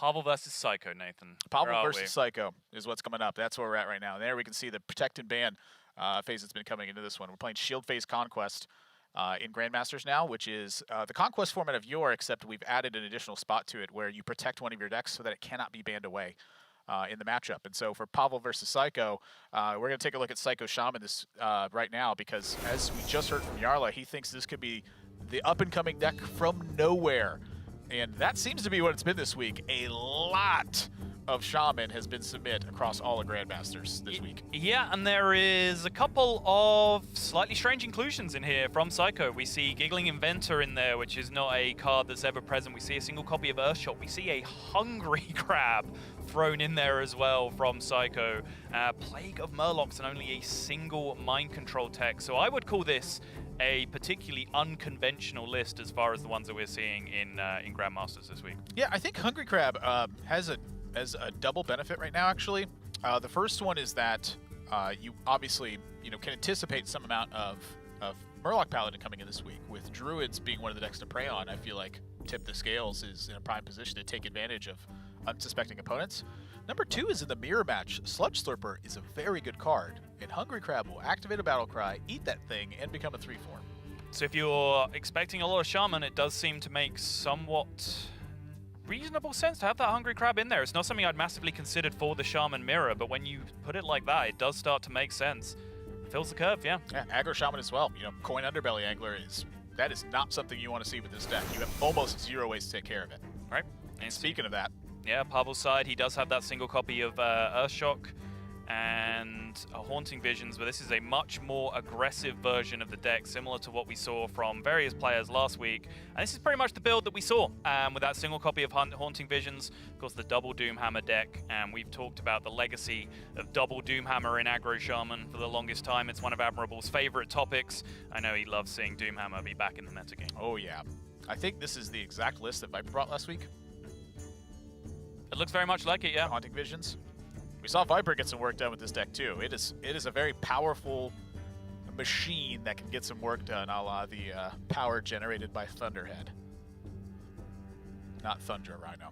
Pavel versus Seiko, Nathan. Pavel versus Seiko is what's coming up. That's where we're at right now. There we can see the Protect and Ban phase that's been coming into this one. We're playing Shield Phase Conquest in Grandmasters now, which is the Conquest format of Yore, except we've added an additional spot to it where you protect one of your decks so that it cannot be banned away in the matchup. And so for Pavel versus Seiko, we're going to take a look at Seiko Shaman this right now, because as we just heard from Yarla, he thinks this could be the up-and-coming deck from nowhere. And that seems to be what it's been this week. A lot of Shaman has been submit across all of Grandmasters this week. Yeah, and there is a couple of slightly strange inclusions in here from Seiko. We see Giggling Inventor in there, which is not a card that's ever present. We see a single copy of Earthshot. We see a Hungry Crab thrown in there as well from Seiko. Plague of Murlocs and only a single Mind Control tech. So I would call this a particularly unconventional list as far as the ones that we're seeing in Grandmasters this week. Yeah, I think Hungry Crab has a double benefit right now, actually. The first one is that you obviously can anticipate some amount of Murloc Paladin coming in this week. With Druids being one of the decks to prey on, I feel like Tip the Scales is in a prime position to take advantage of unsuspecting opponents. Number two is in the mirror match. Sludge Slurper is a very good card, and Hungry Crab will activate a Battle Cry, eat that thing, and become a 3/4. So if you're expecting a lot of Shaman, it does seem to make somewhat reasonable sense to have that Hungry Crab in there. It's not something I'd massively considered for the Shaman mirror, but when you put it like that, it does start to make sense. Fills the curve, yeah. Yeah, Aggro Shaman as well. Coin Underbelly Angler that is not something you want to see with this deck. You have almost 0 ways to take care of it. Right. And speaking of that, yeah, Pavel's side, he does have that single copy of Earthshock and a Haunting Visions, but this is a much more aggressive version of the deck, similar to what we saw from various players last week. And this is pretty much the build that we saw with that single copy of Haunting Visions, of course the double Doomhammer deck, and we've talked about the legacy of double Doomhammer in Aggro Shaman for the longest time. It's one of Admirable's favorite topics. I know he loves seeing Doomhammer be back in the metagame. Oh yeah. I think this is the exact list that Viper brought last week. It looks very much like it, yeah. Haunting Visions. We saw Viper get some work done with this deck too. It is a very powerful machine that can get some work done, a la the power generated by Thunderhead. Not Thundra Rhino.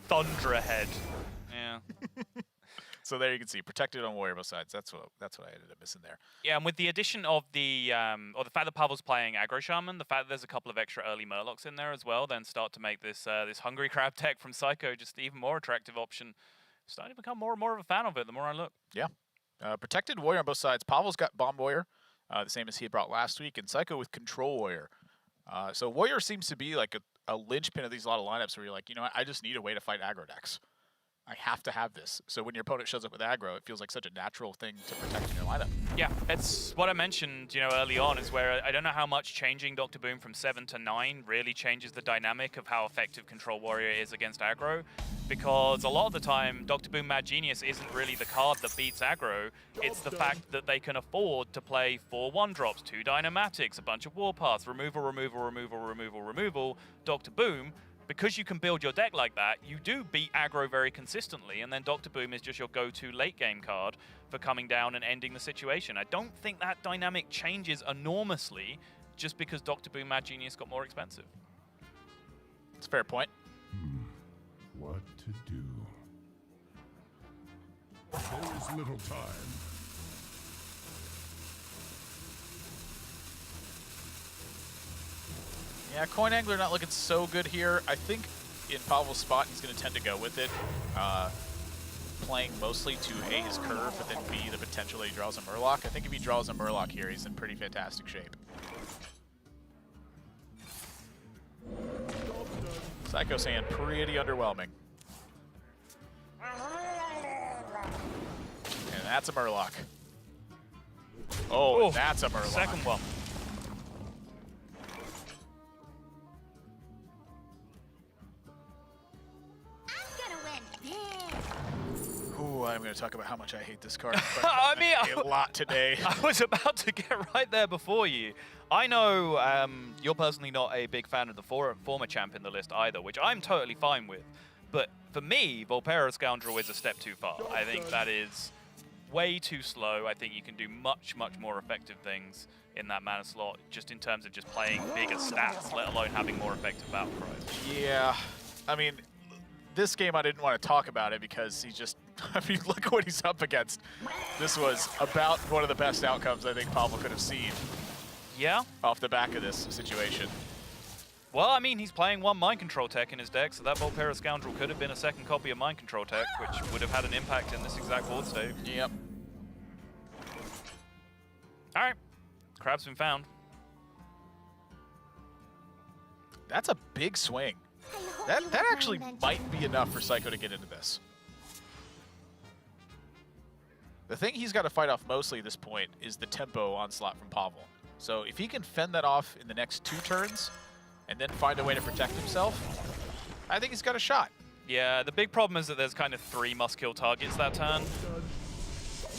Thunderhead. Yeah. So there you can see, protected on warrior both sides. That's what I ended up missing there. Yeah, and with the addition of the fact that Pavel's playing Aggro Shaman, the fact that there's a couple of extra early Murlocs in there as well, then start to make this this Hungry Crab tech from Seiko just even more attractive option. Starting to become more and more of a fan of it the more I look. Yeah. Protected warrior on both sides. Pavel's got Bomb Warrior, the same as he had brought last week, and Seiko with Control Warrior. So Warrior seems to be like a linchpin of these a lot of lineups where you're like, I just need a way to fight aggro decks. I have to have this. So when your opponent shows up with aggro, it feels like such a natural thing to protect in your lineup. Yeah, it's what I mentioned, early on, is where I don't know how much changing Dr. Boom from 7 to 9 really changes the dynamic of how effective Control Warrior is against aggro, because a lot of the time, Dr. Boom Mad Genius isn't really the card that beats aggro. It's the fact that they can afford to play 4 1-drops, 2 Dynamatics, a bunch of Warpaths, removal, removal, removal, removal, removal, Dr. Boom. Because you can build your deck like that, you do beat aggro very consistently, and then Dr. Boom is just your go-to late-game card for coming down and ending the situation. I don't think that dynamic changes enormously just because Dr. Boom Mad Genius got more expensive. It's a fair point. What to do? There is little time. Yeah, Coin Angler not looking so good here. I think in Pavel's spot, he's going to tend to go with it, playing mostly to A, his curve, but then B, the potential that he draws a Murloc. I think if he draws a Murloc here, he's in pretty fantastic shape. Seiko saying pretty underwhelming. And that's a Murloc. Oh, that's a Murloc. Second one. Ooh, I'm going to talk about how much I hate this card. I mean, a lot today. I was about to get right there before you. I know you're personally not a big fan of the former champ in the list either, which I'm totally fine with. But for me, Volpera Scoundrel is a step too far. I think that is way too slow. I think you can do much, much more effective things in that mana slot, just in terms of just playing bigger stats, let alone having more effective battle cries. Yeah. I mean, this game I didn't want to talk about it because he just, I mean, look at what he's up against. This was about one of the best outcomes I think Pavel could have seen. Yeah. Off the back of this situation. Well, I mean, he's playing one mind control tech in his deck, so that Volpera Scoundrel could have been a second copy of mind control tech, which would have had an impact in this exact board state. Yep. All right. Crab's been found. That's a big swing. That actually might be enough for Seiko to get into this. The thing he's got to fight off mostly at this point is the tempo onslaught from Pavel. So if he can fend that off in the next 2 turns and then find a way to protect himself, I think he's got a shot. Yeah, the big problem is that there's kind of 3 must-kill targets that turn.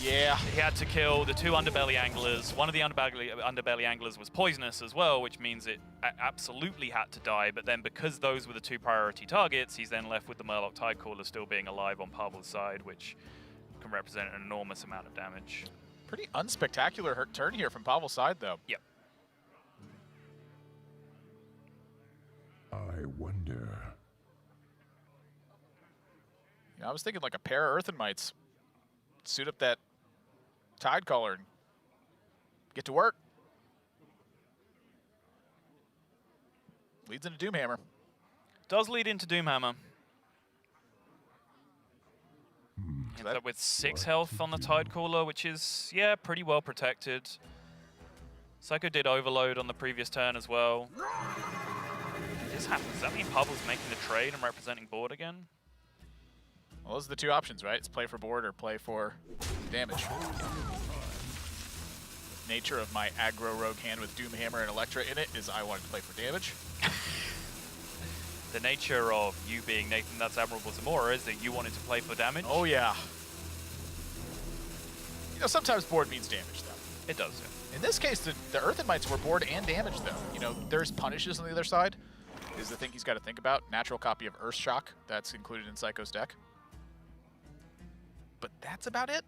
Yeah. He had to kill the 2 underbelly anglers. One of the underbelly anglers was poisonous as well, which means it absolutely had to die. But then because those were the 2 priority targets, he's then left with the Murloc Tidecaller still being alive on Pavel's side, which can represent an enormous amount of damage. Pretty unspectacular turn here from Pavel's side, though. Yep. I wonder. I was thinking like a pair of Earthen Mites. Suit up that Tidecaller and get to work. Leads into Doomhammer. Does lead into Doomhammer. Ends up with 6 health on the Tidecaller, which is, yeah, pretty well protected. Seiko did overload on the previous turn as well. This happens. Does that mean Pavel's making the trade and representing board again? Well, those are the 2 options, right? It's play for board or play for damage. Nature of my aggro rogue hand with Doomhammer and Electra in it is I wanted to play for damage. The nature of you being Nathan That's Admirable Zamora is that you wanted to play for damage. Oh, yeah. You know, sometimes board means damage, though. It does, yeah. In this case, the Earthen Mites were board and damage, though. You know, there's punishes on the other side, is the thing he's got to think about. Natural copy of Earthshock, that's included in Seiko's deck. But that's about it.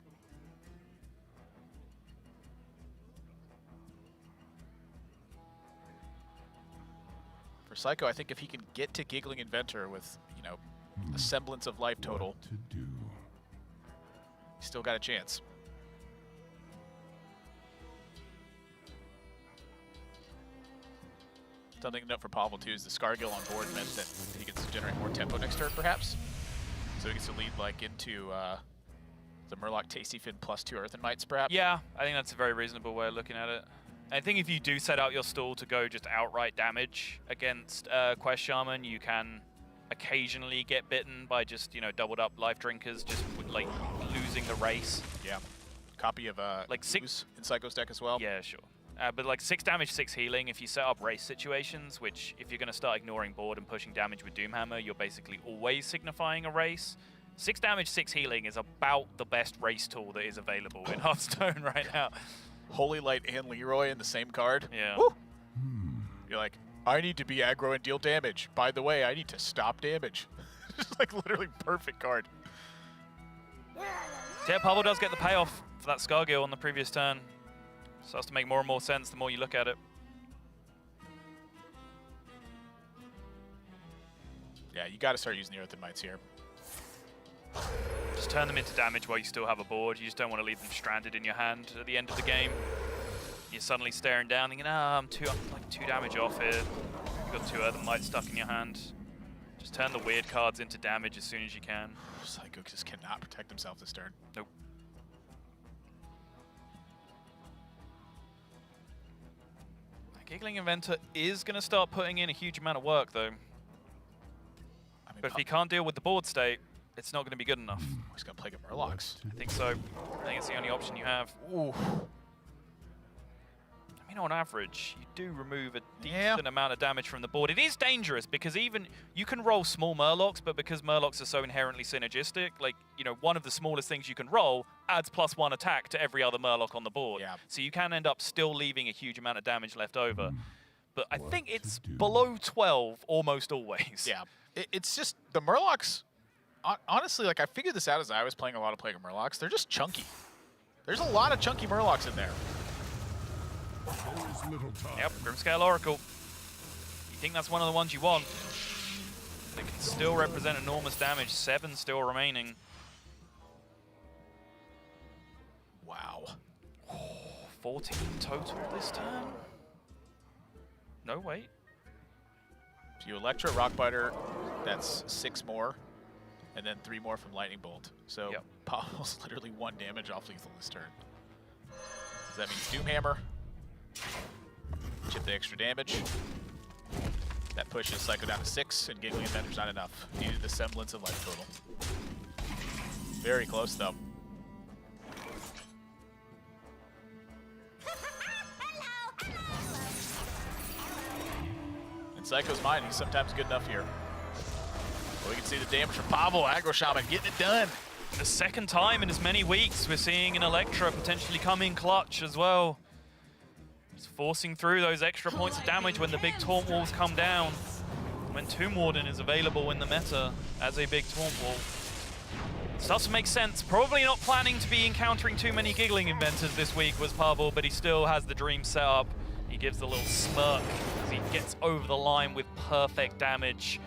For Seiko, I think if he can get to Giggling Inventor with, you know, a semblance of life total, What to do? he's still got a chance. Something to note for Pavel, too, is the Scargill on board meant that he gets to generate more tempo next turn, perhaps. So he gets to lead, like, into the Murloc Tasty Fin plus 2 Earthen Mites, perhaps. Yeah, I think that's a very reasonable way of looking at it. I think if you do set out your stall to go just outright damage against Quest Shaman, you can occasionally get bitten by just, you know, doubled up life drinkers, just with, like, losing the race. Yeah. Copy of like 6 in Seiko's deck as well. Yeah, sure. But like 6 damage, 6 healing, if you set up race situations, which if you're going to start ignoring board and pushing damage with Doomhammer, you're basically always signifying a race. 6 damage, 6 healing is about the best race tool that is available in Hearthstone right now. Holy Light and Leroy in the same card. Yeah. Woo! You're like, I need to be aggro and deal damage. By the way, I need to stop damage. Just like literally perfect card. Yeah, Pavel does get the payoff for that Scargill on the previous turn. Starts to make more and more sense the more you look at it. Yeah, you got to start using the Earthen Mites here. Just turn them into damage while you still have a board. You just don't want to leave them stranded in your hand at the end of the game. You're suddenly staring down thinking, I'm like 2 damage off here. You've got 2 Earthen Mites stuck in your hand. Just turn the weird cards into damage as soon as you can. Seiko just cannot protect himself this turn. Nope. Giggling Inventor is going to start putting in a huge amount of work, though. I mean, But if he can't deal with the board state, it's not going to be good enough. he's going to play Murlocs. I think so. I think it's the only option you have. Ooh. I mean, on average, you do remove a decent amount of damage from the board. It is dangerous because even you can roll small Murlocs, but because Murlocs are so inherently synergistic, like, you know, one of the smallest things you can roll adds +1 attack to every other Murloc on the board. Yeah. So you can end up still leaving a huge amount of damage left over. But I think it's below 12 almost always. Yeah. It's just the Murlocs. Honestly, like I figured this out as I was playing a lot of Plague of Murlocs. They're just chunky. There's a lot of chunky Murlocs in there. There is little time. Yep, Grimscale Oracle. You think that's one of the ones you want? And it can still represent enormous damage. 7 still remaining. Wow. 14 total this turn? No, wait. If you Electro Rockbiter, that's 6 more, and then 3 more from Lightning Bolt. So Yep. Pavel's literally 1 damage off lethal this turn. So that means Doomhammer. Chip the extra damage. That pushes Seiko down to 6, and Giggling Inventor's not enough. Needed the semblance of life total. Very close, though. In Seiko's mind, he's sometimes good enough here. But we can see the damage from Pavel. Aggro Shaman getting it done. The second time in as many weeks, we're seeing an Electra potentially come in clutch as well. He's forcing through those extra points of damage when the big taunt walls come down. When Tomb Warden is available in the meta as a big taunt wall. Starts to make sense. Probably not planning to be encountering too many Giggling Inventors this week was Pavel, but he still has the dream set up. He gives a little smirk as he gets over the line with perfect damage.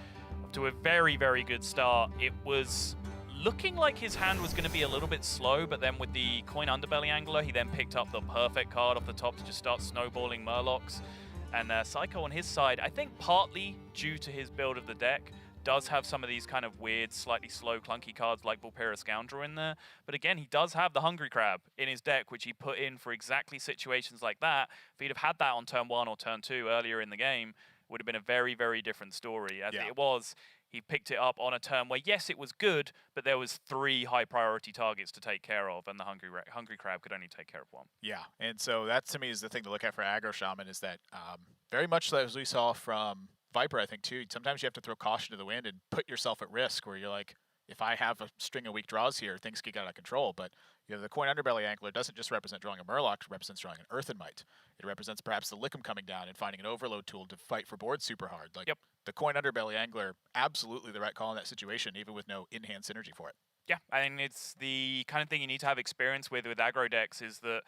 Up to a very, very good start. It was looking like his hand was going to be a little bit slow, but then with the Coin Underbelly Angler, he then picked up the perfect card off the top to just start snowballing Murlocs. And Seiko on his side, I think partly due to his build of the deck, does have some of these kind of weird, slightly slow, clunky cards like Vulpera Scoundrel in there. But again, he does have the Hungry Crab in his deck, which he put in for exactly situations like that. If he'd have had that on turn 1 or turn 2 earlier in the game, it would have been a very, very different story. As it was, he picked it up on a turn where, yes, it was good, but there was 3 high-priority targets to take care of, and the Hungry Crab could only take care of 1. Yeah, and so that to me is the thing to look at for Aggro Shaman is that very much as we saw from Viper, I think, too, sometimes you have to throw caution to the wind and put yourself at risk where you're like, if I have a string of weak draws here, things could get out of control. But you know, the Coin Underbelly Angler doesn't just represent drawing a Murloc, it represents drawing an Earthen Might. It represents perhaps the Lickum coming down and finding an Overload tool to fight for board super hard. Like, the Coin Underbelly Angler, absolutely the right call in that situation, even with no in-hand synergy for it. Yeah, I mean, it's the kind of thing you need to have experience with aggro decks is that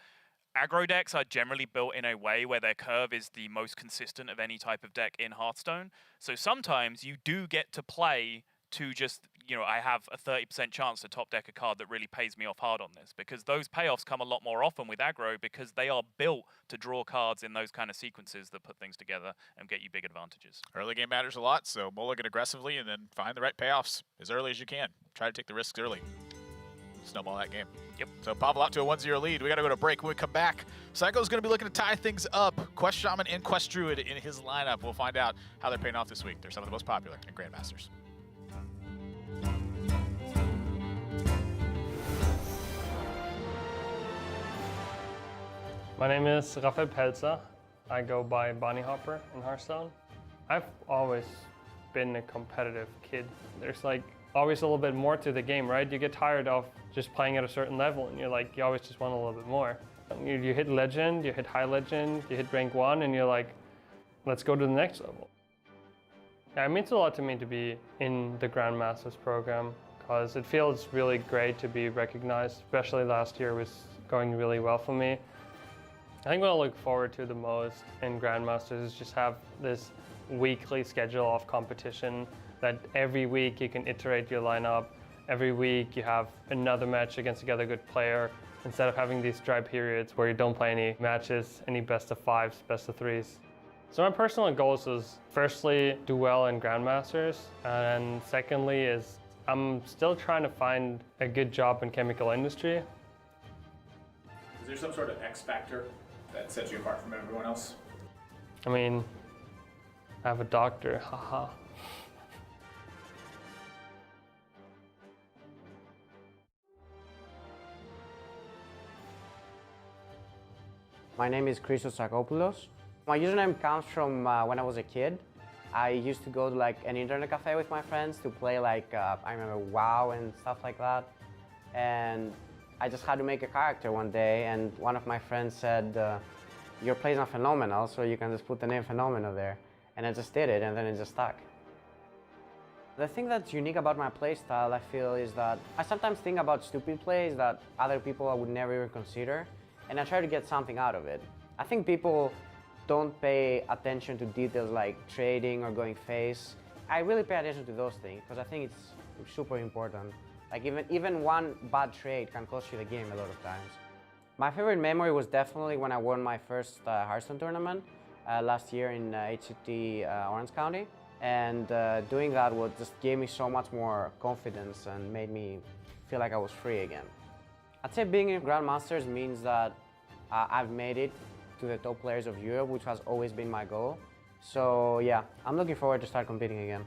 aggro decks are generally built in a way where their curve is the most consistent of any type of deck in Hearthstone. So sometimes you do get to play to just, you know, I have a 30% chance to top deck a card that really pays me off hard on this, because those payoffs come a lot more often with aggro because they are built to draw cards in those kind of sequences that put things together and get you big advantages. Early game matters a lot, so mulligan aggressively and then find the right payoffs as early as you can. Try to take the risks early. Snowball that game. Yep. So Pavel out to a 1-0 lead. We got to go to break. When we come back, Seiko's going to be looking to tie things up. Quest Shaman and Quest Druid in his lineup. We'll find out how they're paying off this week. They're some of the most popular in Grandmasters. My name is Rafael Pelzer. I go by Bunny Hopper in Hearthstone. I've always been a competitive kid. There's like always a little bit more to the game, right? You get tired of just playing at a certain level and you always just want a little bit more. You hit legend, you hit high legend, you hit rank 1 and you're like, let's go to the next level. Yeah, it means a lot to me to be in the Grandmasters program because it feels really great to be recognized, especially last year was going really well for me. I think what I look forward to the most in Grandmasters is just have this weekly schedule of competition that every week you can iterate your lineup. Every week you have another match against another good player instead of having these dry periods where you don't play any matches, any best of 5s, best of 3s. So my personal goals is firstly do well in Grandmasters, and secondly is I'm still trying to find a good job in chemical industry. Is there some sort of X factor that sets you apart from everyone else? I mean, I have a doctor, haha. My name is Christos Sakopoulos. My username comes from when I was a kid. I used to go to like an internet cafe with my friends to play like, I remember WoW and stuff like that. And I just had to make a character one day and one of my friends said, your plays are phenomenal, so you can just put the name Phenomenal there. And I just did it and then it just stuck. The thing that's unique about my playstyle, I feel, is that I sometimes think about stupid plays that other people would never even consider, and I try to get something out of it. I think people don't pay attention to details like trading or going face, I really pay attention to those things because I think it's super important. Like even one bad trade can cost you the game a lot of times. My favorite memory was definitely when I won my first Hearthstone tournament last year in HCT Orange County. And doing that just gave me so much more confidence and made me feel like I was free again. I'd say being in Grandmasters means that I've made it to the top players of Europe, which has always been my goal. So yeah, I'm looking forward to start competing again.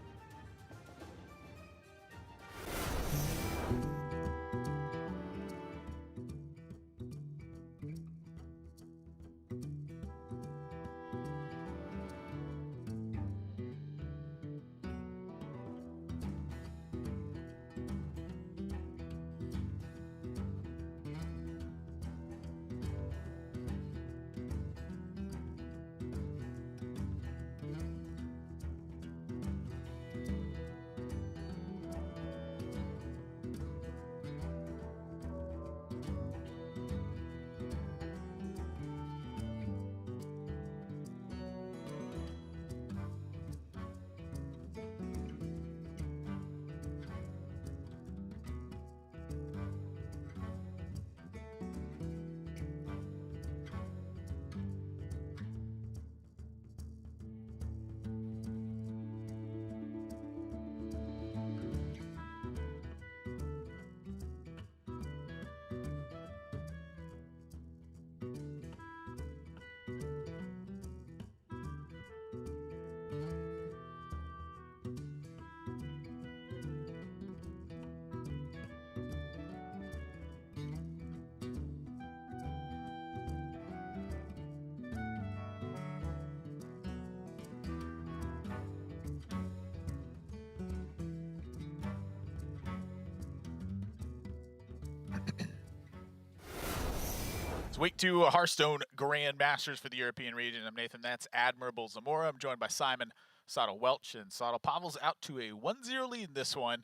It's week 2 Hearthstone Grandmasters for the European region. I'm Nathan. That's Admirable Zamora. I'm joined by Simon, Sotto Welch, and Sotto. Pavel's out to a 1-0 lead in this one.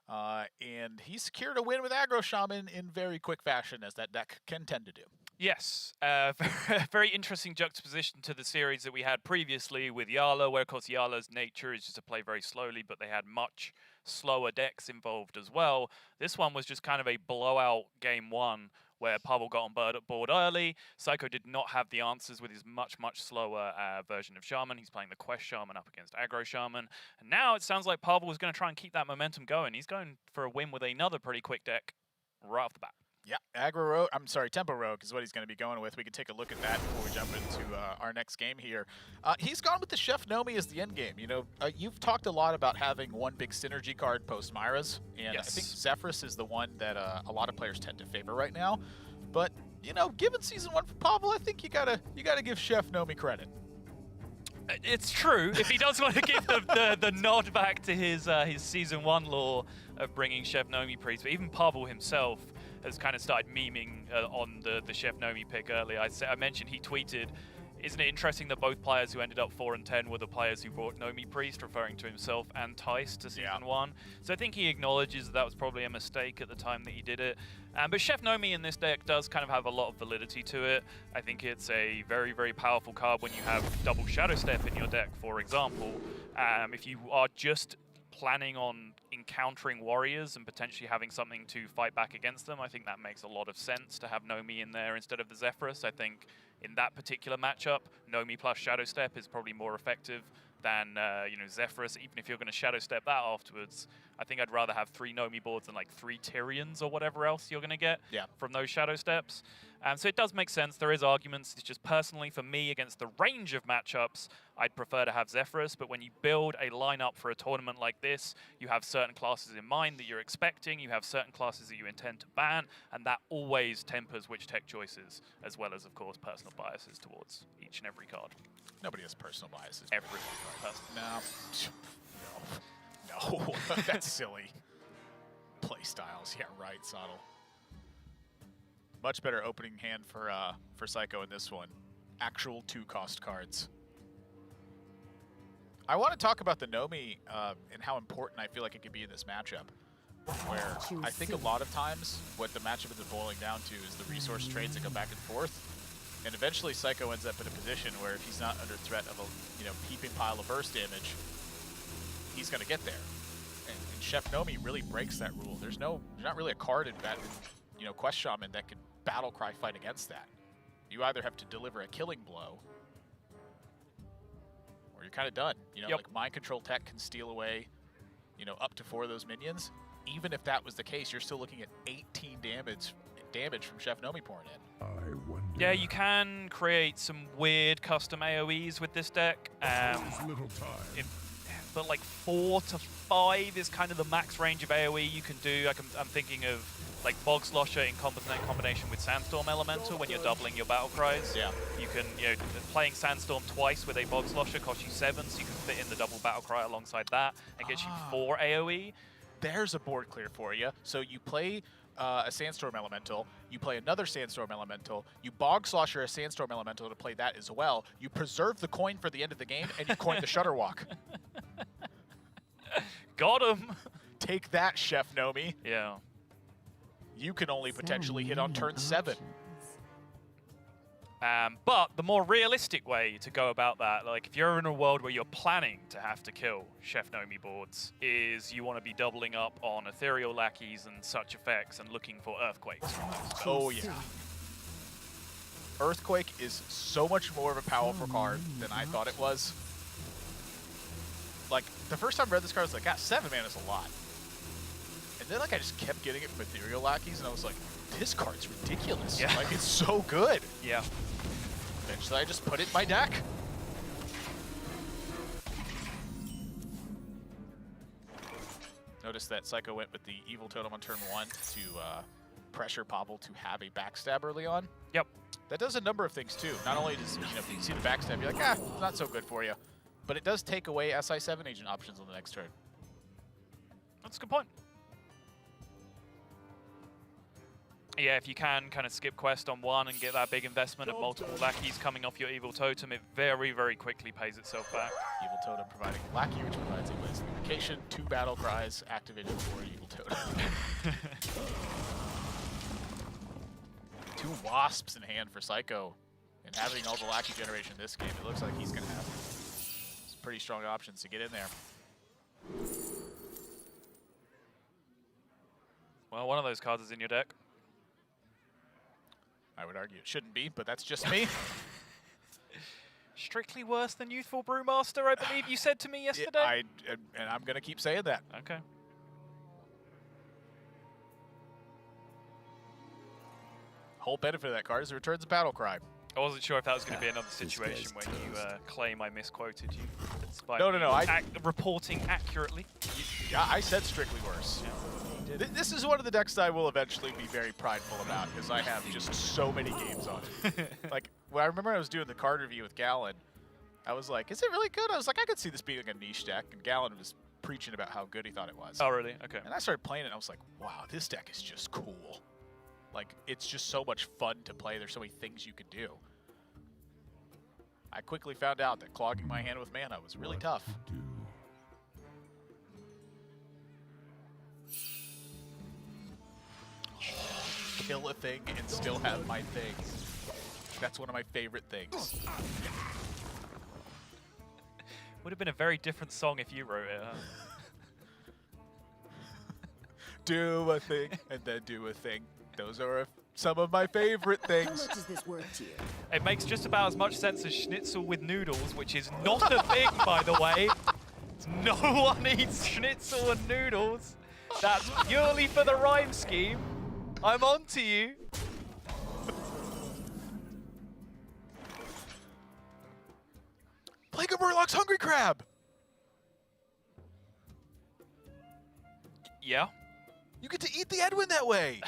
And he secured a win with Aggro Shaman in very quick fashion, as that deck can tend to do. Yes, very interesting juxtaposition to the series that we had previously with Yala, where of course Yala's nature is just to play very slowly, but they had much slower decks involved as well. This one was just kind of a blowout game 1, where Pavel got on board early. Seiko did not have the answers with his much slower version of Shaman. He's playing the Quest Shaman up against Aggro Shaman. And now it sounds like Pavel was going to try and keep that momentum going. He's going for a win with another pretty quick deck right off the bat. Yeah, Tempo Rogue is what he's going to be going with. We can take a look at that before we jump into our next game here. He's gone with the Chef Nomi as the end game. You know, you've talked a lot about having one big synergy card post Myra's, and yes. I think Zephyrus is the one that a lot of players tend to favor right now. But you know, given Season 1 for Pavel, I think you gotta give Chef Nomi credit. It's true. If he does want to give the nod back to his Season 1 lore of bringing Chef Nomi Priest, but even Pavel himself has kind of started memeing on the Chef Nomi pick earlier. I mentioned he tweeted, "Isn't it interesting that both players who ended up 4 and 10 were the players who brought Nomi Priest," referring to himself and Tice to Season 1. So I think he acknowledges that was probably a mistake at the time that he did it. But Chef Nomi in this deck does kind of have a lot of validity to it. I think it's a very powerful card when you have double Shadow Step in your deck, for example. If you are just planning on encountering warriors and potentially having something to fight back against them, I think that makes a lot of sense to have Nomi in there instead of the Zephyrus. I think in that particular matchup, Nomi plus Shadow Step is probably more effective than Zephyrus. Even if you're going to Shadow Step that afterwards, I think I'd rather have 3 Nomi boards than like 3 Tyrians or whatever else you're going to get from those Shadow Steps. So it does make sense. There is arguments. It's just personally for me, against the range of matchups, I'd prefer to have Zephyrus. But when you build a lineup for a tournament like this, you have certain classes in mind that you're expecting. You have certain classes that you intend to ban, and that always tempers which tech choices, as well as, of course, personal biases towards each and every card. Nobody has personal biases. Everyone has personal. No, that's silly. Play styles, yeah, right, Sottle. Much better opening hand for Seiko in this one. Actual 2-cost cards. I want to talk about the Nomi and how important I feel like it could be in this matchup. Where I think a lot of times what the matchup is boiling down to is the resource trades that go back and forth. And eventually Seiko ends up in a position where if he's not under threat of a heaping pile of burst damage, he's going to get there. And Chef Nomi really breaks that rule. There's not really a card in Quest Shaman that can battle cry fight against that. You either have to deliver a killing blow, or you're kind of done. Like Mind Control Tech can steal away, up to 4 of those minions. Even if that was the case, you're still looking at 18 damage from Chef Nomi pouring in. I wonder. Yeah, you can create some weird custom AoEs with this deck. Little time. But like 4 to 5 is kind of the max range of AoE you can do. I'm thinking of like Bog Slosher in combination with Sandstorm Elemental when you're doubling your battle cries. Yeah. You can, playing Sandstorm twice with a Bog Slosher costs you 7, so you can fit in the double battle cry alongside that and gets you 4 AoE. There's a board clear for you. So you play a Sandstorm Elemental, you play another Sandstorm Elemental, you Bog Slosher a Sandstorm Elemental to play that as well, you preserve the coin for the end of the game, and you coin the Shutterwalk. Got him! Take that, Chef Nomi. Yeah. You can only potentially hit on turn 7. But the more realistic way to go about that, like if you're in a world where you're planning to have to kill Chef Nomi boards, is you want to be doubling up on Ethereal Lackeys and such effects and looking for Earthquakes from those. Oh yeah. Earthquake is so much more of a powerful card than I thought it was. Like, the first time I read this card, I was like, 7 mana is a lot. And then, like, I just kept getting it from Ethereal Lackeys, and I was like, this card's ridiculous. Yeah. Like, it's so good. Yeah. Eventually, I just put it in my deck. Notice that Seiko went with the Evil Totem on turn 1 to pressure Pavel to have a backstab early on. Yep. That does a number of things, too. Not only does, if you see the backstab, you're like, not so good for you. But it does take away SI7 agent options on the next turn. That's a good point. Yeah, if you can kind of skip quest on 1 and get that big investment of multiple lackeys coming off your Evil Totem, it very, very quickly pays itself back. Evil Totem providing Lackey, which provides a Blaze Communication, 2 battle cries, activated for Evil Totem. 2 Wasps in hand for Seiko. And having all the Lackey generation in this game, it looks like he's going to have some pretty strong options to get in there. Well, one of those cards is in your deck. I would argue it shouldn't be, but that's just me. Strictly worse than Youthful Brewmaster, I believe you said to me yesterday? And I'm going to keep saying that. Okay. Whole benefit of that card is it returns a battle cry. I wasn't sure if that was going to be another situation when you claim I misquoted you. Despite No. reporting accurately. Yeah, I said strictly worse. Yeah. This is one of the decks that I will eventually be very prideful about because I have just so many games on it. Like, when I remember I was doing the card review with Gallon, I was like, is it really good? I was like, I could see this being like a niche deck, and Gallon was preaching about how good he thought it was. Oh, really? Okay. And I started playing it, and I was like, wow, this deck is just cool. Like, it's just so much fun to play. There's so many things you could do. I quickly found out that clogging my hand with mana was really tough. Kill a thing and still have my thing. That's one of my favorite things. Would have been a very different song if you wrote it, huh? Do a thing and then do a thing. Those are some of my favorite things. How much is this worth to you? It makes just about as much sense as schnitzel with noodles, which is not a thing, by the way. No one eats schnitzel and noodles. That's purely for the rhyme scheme. I'm on to you. Plague of Murloc's Hungry Crab! Yeah. You get to eat the Edwin that way!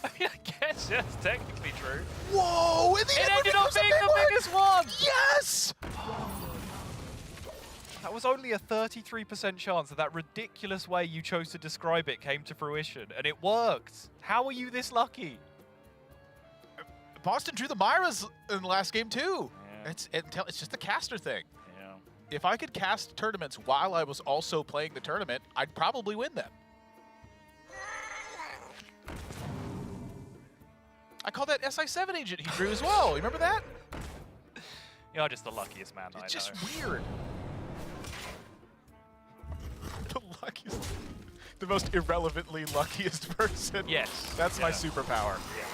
I mean, I guess that's technically true. Whoa! And the It Edwin ended up becomes a being big the one! biggest one! Yes! That was only a 33% chance that ridiculous way you chose to describe it came to fruition, and it worked. How are you this lucky? Boston drew the Myras in the last game too. Yeah. It's just the caster thing. Yeah. If I could cast tournaments while I was also playing the tournament, I'd probably win them. I call that SI7 agent he drew as well. You remember that? You're just the luckiest man I know. It's just weird. the most irrelevantly luckiest person. Yes. That's my Yeah. superpower. Yeah.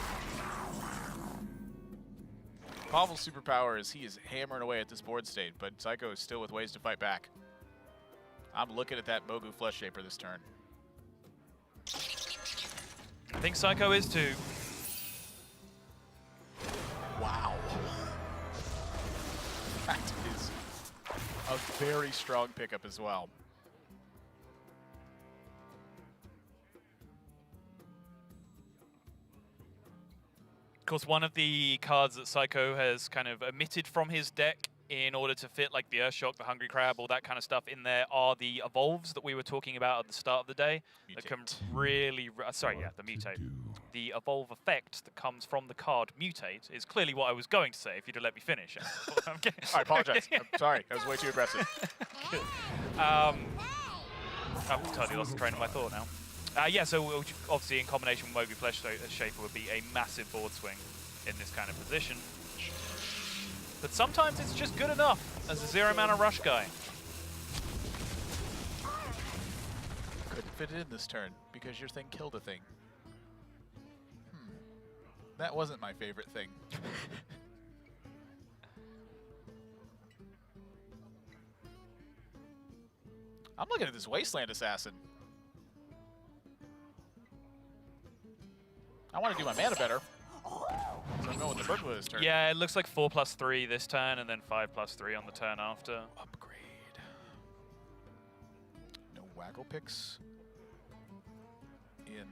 Pavel's superpower is he is hammering away at this board state, but Seiko is still with ways to fight back. I'm looking at that Mogu Flesh Shaper this turn. I think Seiko is too. Wow. That is a very strong pickup as well. Of course, one of the cards that Seiko has kind of omitted from his deck in order to fit like the Earthshock, the Hungry Crab, all that kind of stuff in there are the Evolves that we were talking about at the start of the day. That can really, the Mutate. The Evolve effect that comes from the card Mutate is clearly what I was going to say if you'd have let me finish. I apologize. I'm sorry. That was way too aggressive. I've totally lost the train of my thought now. Yeah, so obviously in combination with Mogu Flesh Shaper would be a massive board swing in this kind of position. But sometimes it's just good enough as a 0-mana rush guy. Couldn't fit it in this turn because your thing killed a thing. That wasn't my favorite thing. I'm looking at this Wasteland Assassin. I want to do my mana better. So I'm going with the Burglar this turn. Yeah, it looks like 4+3 this turn and then 5+3 on the turn after. Upgrade. No Waggle picks in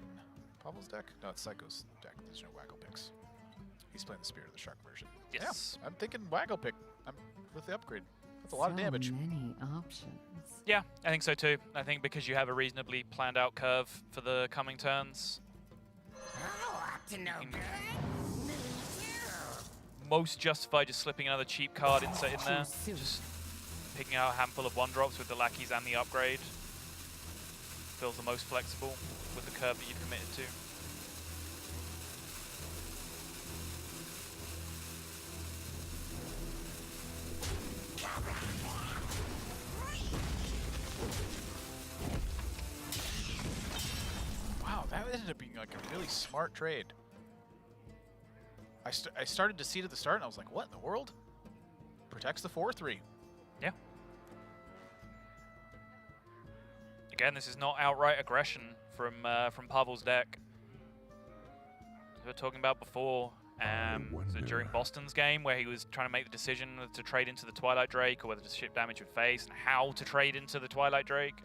Pavel's deck? No, it's Seiko's deck. There's no Waggle picks. He's playing the Spirit of the Shark version. Yes. Yeah, I'm thinking Waggle pick. I'm with the upgrade. That's a lot of damage. Many options. Yeah, I think so too. I think because you have a reasonably planned out curve for the coming turns. Most justified just slipping another cheap card in there. Just picking out a handful of 1-drops with the lackeys and the upgrade. Feels the most flexible with the curve that you've committed to. Wow, that ended up being like a really smart trade. I started to see it at the start, and I was like, what in the world? Protects the 4/3. Yeah. Again, this is not outright aggression from Pavel's deck. We were talking about before, was it during Boston's game, where he was trying to make the decision to trade into the Twilight Drake or whether to ship damage with face, and how to trade into the Twilight Drake.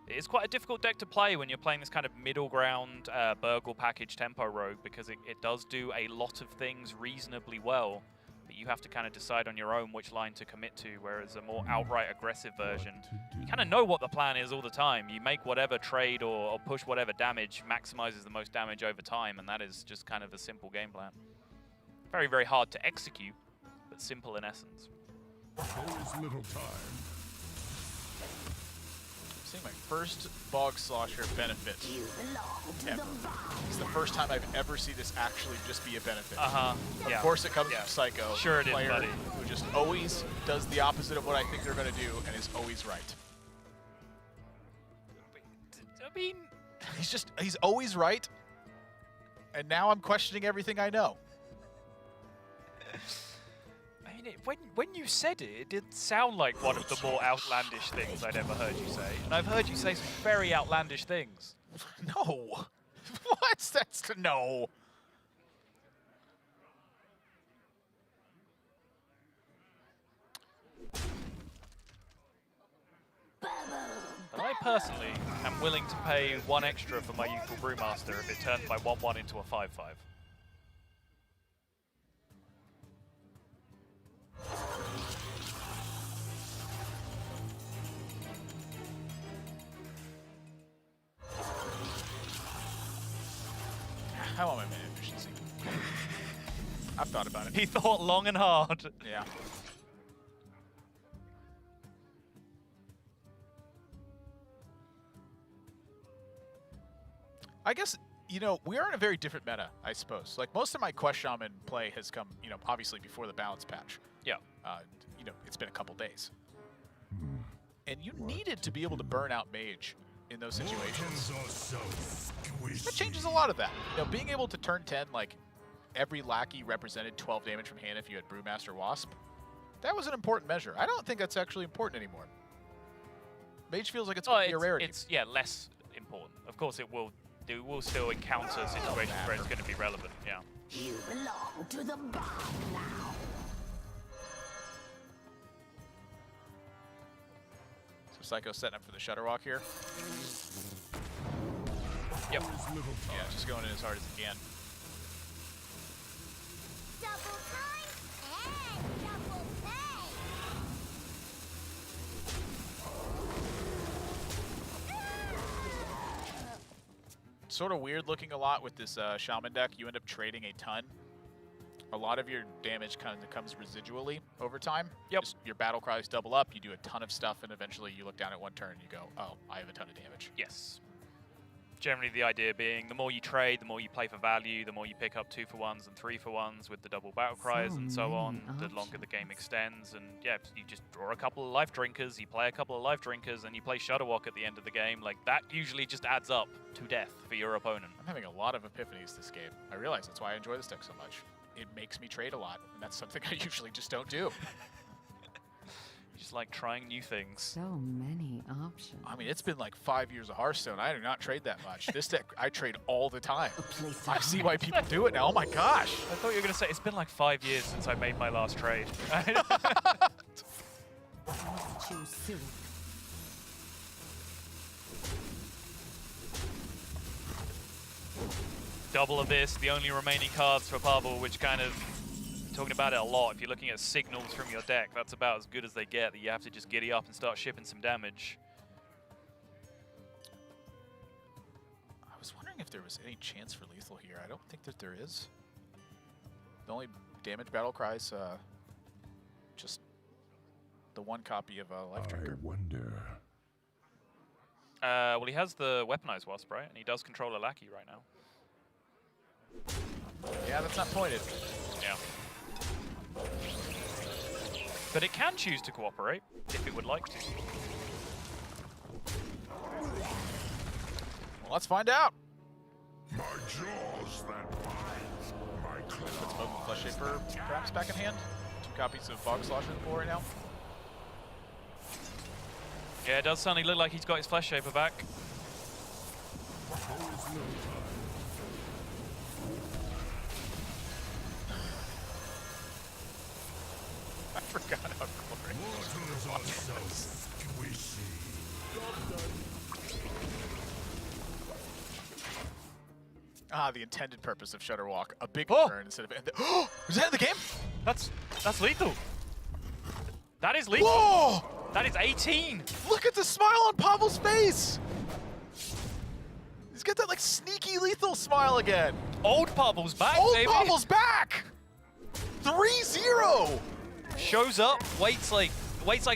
It's quite a difficult deck to play when you're playing this kind of middle ground Burgle package tempo rogue, because it does do a lot of things reasonably well, but you have to kind of decide on your own which line to commit to, whereas a more outright aggressive version, you kind of know what the plan is all the time. You make whatever trade or push whatever damage maximizes the most damage over time, and that is just kind of a simple game plan. Very, very hard to execute, but simple in essence. There is little time. Seeing my first Bog Slosher benefit ever. It's the first time I've ever seen this actually just be a benefit. Yeah. Of course it comes Yeah. from Seiko. Sure it is, player buddy. who just always does the opposite of what I think they're going to do and is always right. I mean, He's always right. And now I'm questioning everything I know. when you said it, it did sound like one of the more outlandish things I'd ever heard you say. And I've heard you say some very outlandish things. No. What? That's no. But I personally am willing to pay 1 extra for my Youthful Brewmaster if it turns my 1/1 into a 5/5. I want my mana efficiency. I've thought about it. He thought long and hard. Yeah. I guess, you know, we are in a very different meta, I suppose. Like, most of my Quest Shaman play has come, you know, obviously before the balance patch. Yeah. You know, it's been a couple days. And you needed to be able to burn out Mage in those situations. Mortals are so squishy. That changes a lot of that. You know, being able to turn 10, like, every lackey represented 12 damage from hand if you had Brewmaster Wasp, that was an important measure. I don't think that's actually important anymore. Mage feels like it's going to be a rarity. It's, yeah, less important. Of course, it will still encounter situations where it's going to be relevant, yeah. You belong to the bomb now. So Seiko setting up for the Shutter Walk here. Yep. Yeah, just going in as hard as he can. Double time and double pay. Sort of weird looking a lot with this Shaman deck. You end up trading a ton. A lot of your damage kind of comes residually over time. Yep. Just your battle cries double up, you do a ton of stuff, and eventually you look down at one turn and you go, oh, I have a ton of damage. Yes. Generally the idea being the more you trade, the more you play for value, the more you pick up 2-for-1s and 3-for-1s with the double battle cries and so on, the longer the game extends. And yeah, you just draw a couple of life drinkers, you play a couple of life drinkers, and you play Shutterwalk at the end of the game. Like, that usually just adds up to death for your opponent. I'm having a lot of epiphanies this game. I realize that's why I enjoy this deck so much. It makes me trade a lot, and that's something I usually just don't do. You just like trying new things. So many options. I mean, it's been like 5 years of Hearthstone. I do not trade that much. This deck, I trade all the time. I see why people do it now. Oh my gosh. I thought you were going to say, it's been like 5 years since I made my last trade. Choose silly. Double Abyss, the only remaining cards for Pavel, which kind of, talking about it a lot, if you're looking at signals from your deck, that's about as good as they get, that you have to just giddy up and start shipping some damage. I was wondering if there was any chance for lethal here. I don't think that there is. The only damage battle cries, just the one copy of Life Drinker. I wonder. Well, he has the weaponized Wasp, right? And he does control a lackey right now. Yeah, that's not pointed. Yeah. But it can choose to cooperate, if it would like to. Well, let's find out. My jaws that bind. My Put claws. Smoke and Flesh Shaper perhaps back in hand. 2 copies of Bog Slosher in the board right now. Yeah, it does suddenly look like he's got his Flesh Shaper back. I forgot how glorious. Mortals are so squishy. Ah, the intended purpose of Shutter Walk. A big Oh! turn instead of... Oh! Was that in the game? That's lethal. That is lethal. Whoa! That is 18. Look at the smile on Pavel's face! He's got that, like, sneaky lethal smile again. Old Pavel's back, Old baby. Pavel's back! 3-0! Shows up, waits like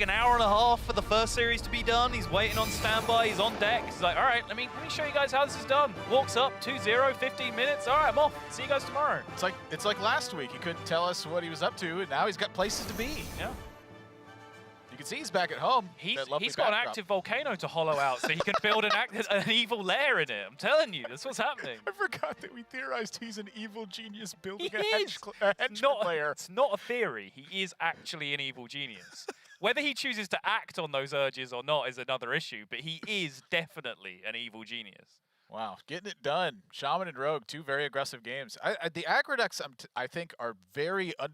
an hour and a half for the first series to be done. He's waiting on standby. He's on deck. He's like, all right, let me show you guys how this is done. Walks up, 2-0, 15 minutes. All right, I'm off. See you guys tomorrow. It's like last week. He couldn't tell us what he was up to, and now he's got places to be. Yeah. You can see he's back at home. He's That lovely got an backdrop. active volcano to hollow out, so he can build an evil lair in it. I'm telling you, that's what's happening. I forgot that we theorized he's an evil genius building He a is. hench Not, player. it's not a theory. He is actually an evil genius. Whether he chooses to act on those urges or not is another issue, but he is definitely an evil genius. Wow, getting it done. Shaman and Rogue, 2 very aggressive games. The aggro decks, I think, are very I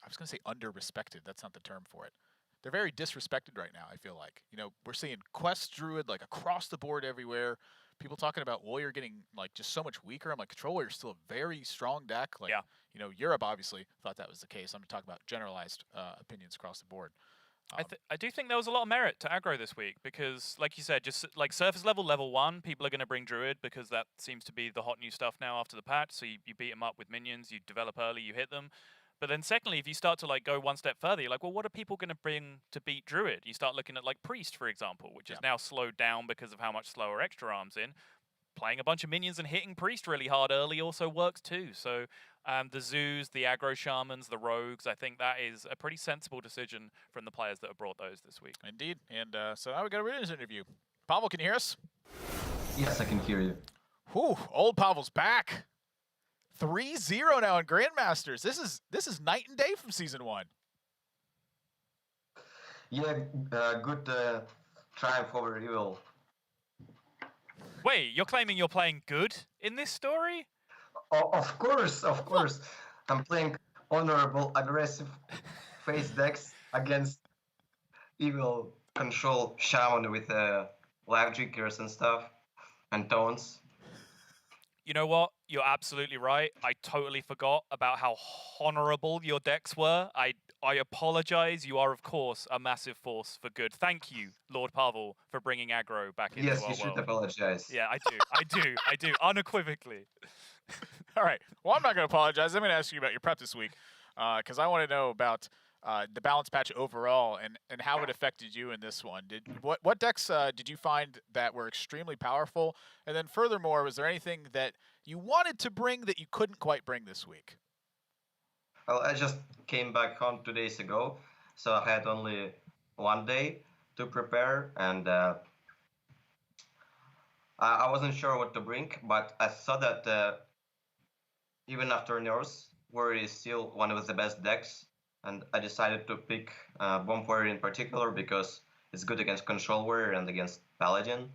was going to say under-respected. That's not the term for it. They're very disrespected right now, I feel like. You know, we're seeing Quest Druid, like, across the board everywhere. People talking about Warrior getting, like, just so much weaker. I'm like, Control Warrior's still a very strong deck. Like, Yeah. you know, Europe obviously thought that was the case. I'm going to talk about generalized opinions across the board. I do think there was a lot of merit to aggro this week because, like you said, just like surface level 1, people are going to bring Druid because that seems to be the hot new stuff now after the patch. So you beat them up with minions, you develop early, you hit them. But then secondly, if you start to like go one step further, you're like, well, what are people going to bring to beat Druid? You start looking at like Priest, for example, which is now slowed down because of how much slower Extra Arm's in. playing a bunch of minions and hitting Priest really hard early also works too. So the Zoos, the aggro Shamans, the Rogues, I think that is a pretty sensible decision from the players that have brought those this week. Indeed. And so now we got a Riddance interview. Pavel, can you hear us? Yes, I can hear you. Whew, old Pavel's back. 3-0 now in Grandmasters. This is night and day from Season 1. Yeah, good triumph over evil. Wait, you're claiming you're playing good in this story? Of course, of course. I'm playing honorable, aggressive face decks against evil control Shaman with live jiggers and stuff and tones. You know what? You're absolutely right. I totally forgot about how honorable your decks were. I apologize. You are, of course, a massive force for good. Thank you, Lord Pavel, for bringing aggro back into Yes, our you should world. apologize. Yeah, I do, unequivocally. All right. Well, I'm not going to apologize. I'm going to ask you about your prep this week because I want to know about the balance patch overall and how it affected you in this one. What decks did you find that were extremely powerful? And then furthermore, was there anything that you wanted to bring that you couldn't quite bring this week? Well, I just came back home 2 days ago, so I had only 1 day to prepare, and I wasn't sure what to bring, but I saw that even after nerfs, Warrior is still one of the best decks, and I decided to pick Bomb Warrior in particular because it's good against Control Warrior and against Paladin.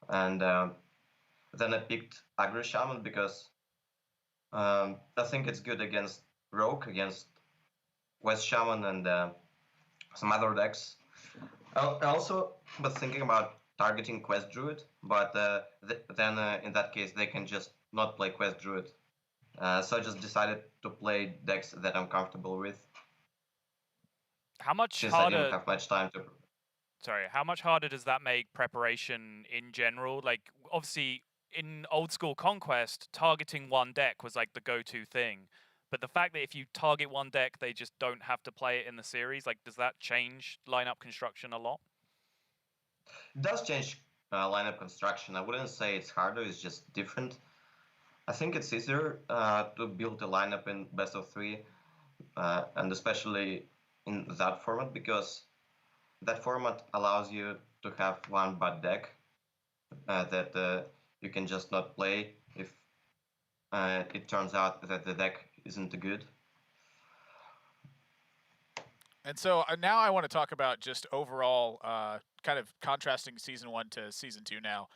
And then I picked Aggro Shaman because I think it's good against Rogue, against West Shaman and some other decks. I also was thinking about targeting Quest Druid, but then in that case they can just not play Quest Druid. So I just decided to play decks that I'm comfortable with. How much Since I harder? didn't have much time to. Sorry, how much harder does that make preparation in general? Like, obviously, in old school Conquest, targeting one deck was like the go-to thing. But the fact that if you target one deck, they just don't have to play it in the series, like, does that change lineup construction a lot? It does change lineup construction. I wouldn't say it's harder, it's just different. I think it's easier to build a lineup in best of 3, and especially in that format, because that format allows you to have one bad deck that you can just not play if it turns out that the deck isn't good. And so now I want to talk about just overall kind of contrasting Season 1 to Season 2 now.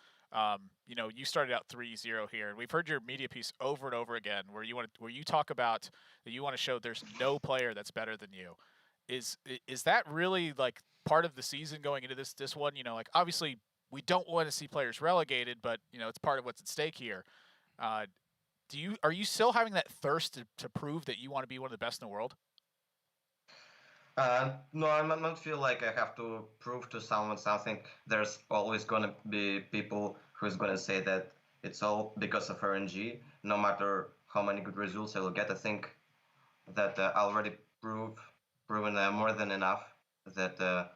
You know, you started out 3-0 here, and we've heard your media piece over and over again where you talk about that you want to show there's no player that's better than you. Is that really like part of the season going into this one? You know, like obviously we don't want to see players relegated, but you know it's part of what's at stake here. Are you still having that thirst to prove that you want to be one of the best in the world? No, I don't feel like I have to prove to someone something. There's always going to be people who's going to say that it's all because of RNG, no matter how many good results I will get. I think that I already proven more than enough that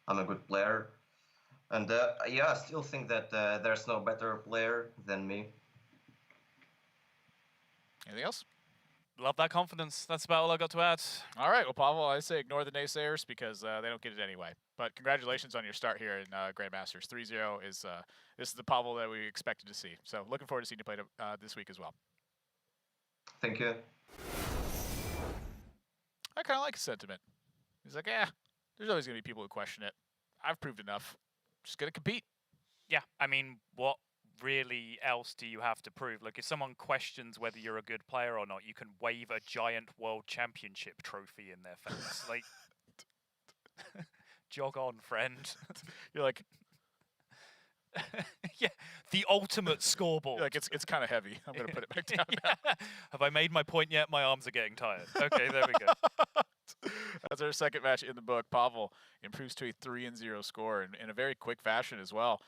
I'm a good player. And yeah, I still think that there's no better player than me. Anything else? Love that confidence. That's about all I got to add. All right. Well, Pavel, I say ignore the naysayers because they don't get it anyway. But congratulations on your start here in Grandmasters. 3-0 is this is the Pavel that we expected to see. So looking forward to seeing you play this week as well. Thank you. I kind of like his sentiment. He's like, yeah, there's always going to be people who question it. I've proved enough. Just going to compete. Yeah, I mean, what really else do you have to prove? Like, if someone questions whether you're a good player or not, you can wave a giant world championship trophy in their face. Like, jog on, friend. You're like, yeah, the ultimate scoreboard. you're like it's kind of heavy. I'm going to put it back down Yeah. Have I made my point yet? My arms are getting tired. Okay, there we go. That's our second match in the book. Pavel improves to a 3-0 score in a very quick fashion as well.